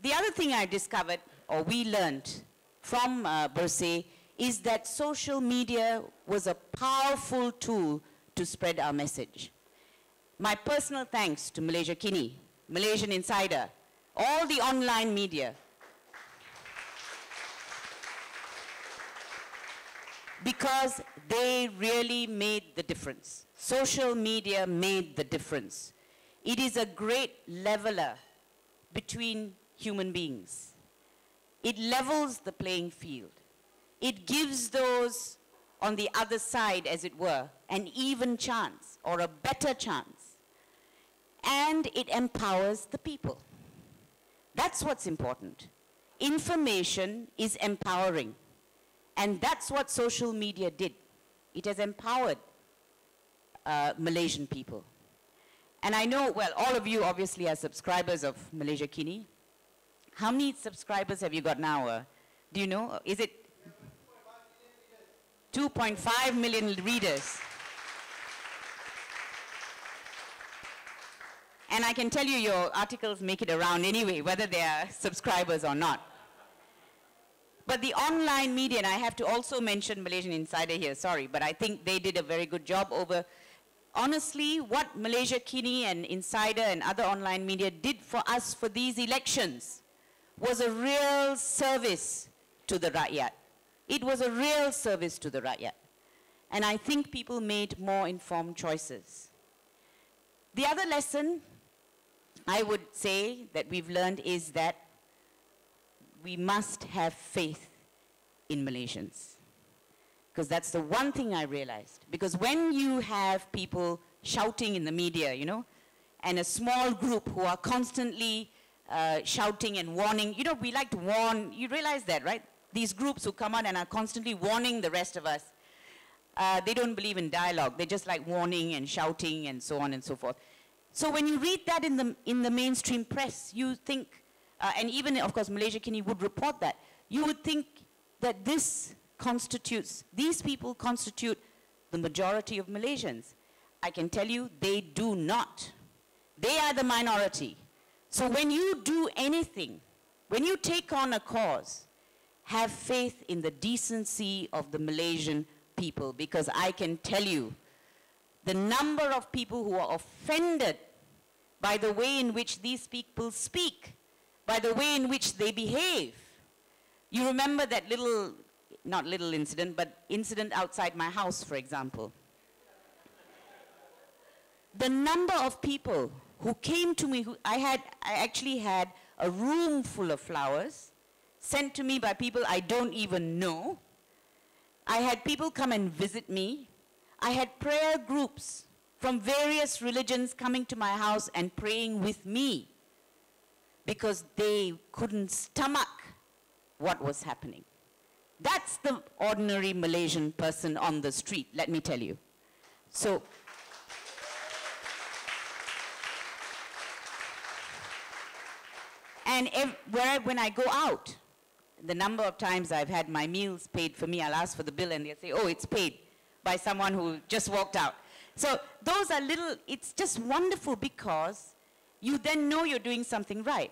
the other thing I discovered, or we learned from Bersih, is that social media was a powerful tool to spread our message. My personal thanks to Malaysia Kini, Malaysian Insider, all the online media. Because they really made the difference. Social media made the difference. It is a great leveler between human beings. It levels the playing field. It gives those on the other side, as it were, an even chance or a better chance. And it empowers the people. That's what's important. Information is empowering. And that's what social media did. It has empowered Malaysian people. And I know, well, all of you obviously are subscribers of Malaysia Kini. How many subscribers have you got now? Do you know? Is it 2.5 million readers? And I can tell you your articles make it around anyway, whether they are subscribers or not. But the online media, and I have to also mention Malaysian Insider here, sorry, but I think they did a very good job over, honestly, what Malaysia Kini and Insider and other online media did for us for these elections was a real service to the Rakyat. It was a real service to the Rakyat. And I think people made more informed choices. The other lesson I would say that we've learned is that we must have faith in Malaysians. Because that's the one thing I realized. Because when you have people shouting in the media, you know, and a small group who are constantly shouting and warning, you know, we like to warn, you realize that, right? These groups who come out and are constantly warning the rest of us, they don't believe in dialogue. They just like warning and shouting and so on and so forth. So when you read that in the mainstream press, you think, and even, of course, Malaysia Kini would report that, you would think that these people constitute the majority of Malaysians. I can tell you, they do not. They are the minority. So when you do anything, when you take on a cause, have faith in the decency of the Malaysian people, because I can tell you, the number of people who are offended by the way in which these people speak, by the way in which they behave. You remember that little, not little incident, but incident outside my house, for example. The number of people who came to me, I actually had a room full of flowers sent to me by people I don't even know. I had people come and visit me. I had prayer groups from various religions coming to my house and praying with me because they couldn't stomach what was happening. That's the ordinary Malaysian person on the street, let me tell you. So, and when I go out, the number of times I've had my meals paid for me, I'll ask for the bill and they'll say, oh, it's paid by someone who just walked out. So those are little, it's just wonderful because you then know you're doing something right.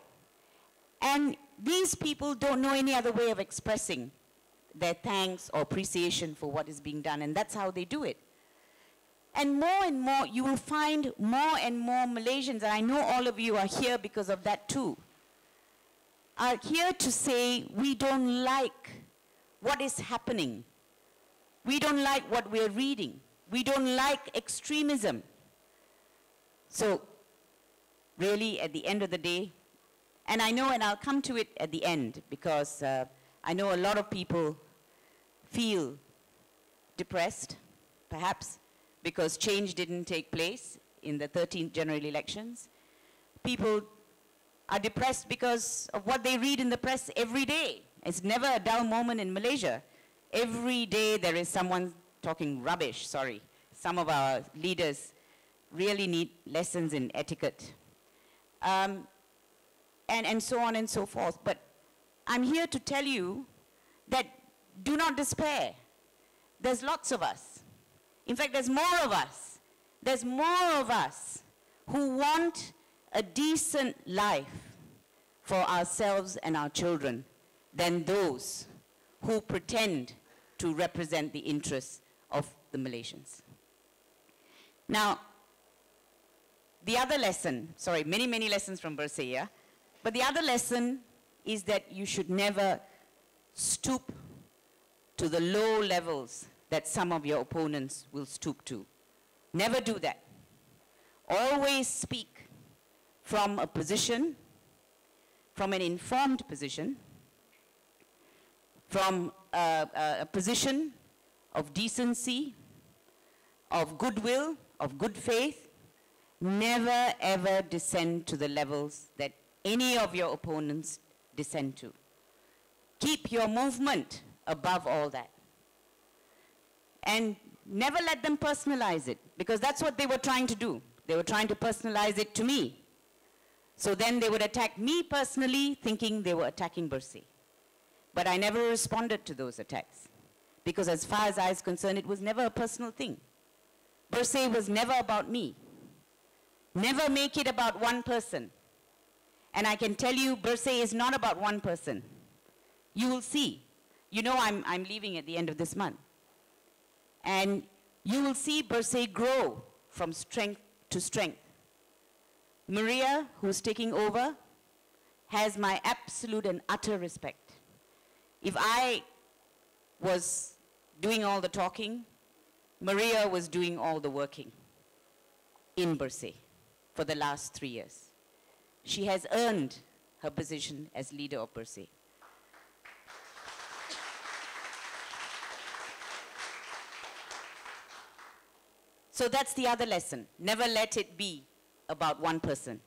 And these people don't know any other way of expressing their thanks or appreciation for what is being done, and that's how they do it. And more, you will find more and more Malaysians, and I know all of you are here because of that too, are here to say, we don't like what is happening. We don't like what we're reading. We don't like extremism. So, really, at the end of the day, and I know, and I'll come to it at the end, because I know a lot of people feel depressed, perhaps, because change didn't take place in the 13th general elections. People are depressed because of what they read in the press every day. It's never a dull moment in Malaysia. Every day there is someone talking rubbish, sorry. Some of our leaders really need lessons in etiquette. And so on and so forth. But I'm here to tell you that do not despair. There's lots of us. In fact, there's more of us. There's more of us who want a decent life for ourselves and our children than those who pretend to represent the interests of the Malaysians. Now, the other lesson, sorry, many lessons from Bersih, yeah? But the other lesson is that you should never stoop to the low levels that some of your opponents will stoop to. Never do that. Always speak from a position, from an informed position, from a position of decency, of goodwill, of good faith. Never ever descend to the levels that any of your opponents descend to. Keep your movement above all that. And never let them personalize it, because that's what they were trying to do. They were trying to personalize it to me. So then they would attack me personally, thinking they were attacking Bersih. But I never responded to those attacks, because as far as I was concerned, it was never a personal thing. Bersih was never about me. Never make it about one person. And I can tell you, Bersih is not about one person. You will see. You know I'm leaving at the end of this month. And you will see Bersih grow from strength to strength. Maria, who's taking over, has my absolute and utter respect. If I was doing all the talking, Maria was doing all the working in Bersih for the last 3 years. She has earned her position as leader of Bersih. So that's the other lesson. Never let it be about one person.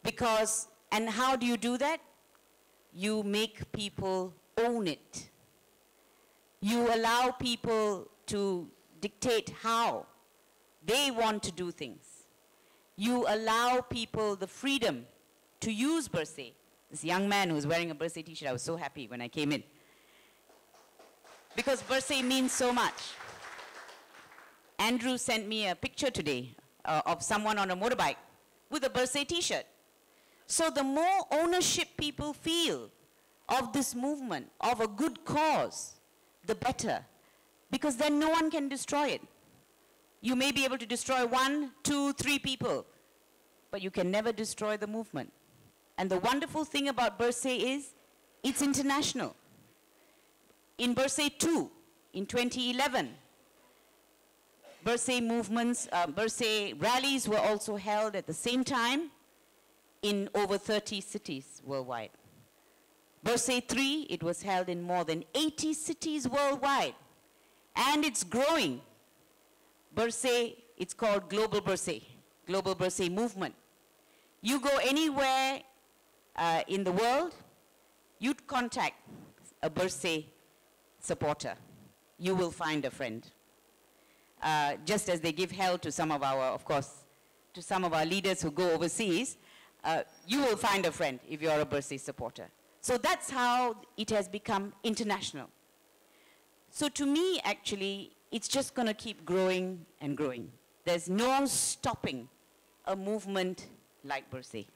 Because, and how do you do that? You make people own it. You allow people to dictate how they want to do things. You allow people the freedom to use Bersih. This young man who was wearing a Bersih t-shirt, I was so happy when I came in. Because Bersih means so much. Andrew sent me a picture today of someone on a motorbike with a Bersih t-shirt. So the more ownership people feel of this movement, of a good cause, the better. Because then no one can destroy it. You may be able to destroy 1, 2, 3 people, but you can never destroy the movement. And the wonderful thing about Bersih is, it's international. In Bersih 2, in 2011, Bersih movements, Bersih rallies were also held at the same time in over 30 cities worldwide. Bersih 3, it was held in more than 80 cities worldwide. And it's growing. Bersih, it's called Global Bersih movement. You go anywhere in the world, you'd contact a Bersih supporter. You will find a friend. Just as they give hell to some of our, of course, to some of our leaders who go overseas, you will find a friend if you're a Bersih supporter. So that's how it has become international. So to me, actually, it's just going to keep growing and growing. There's no stopping a movement like Bersih.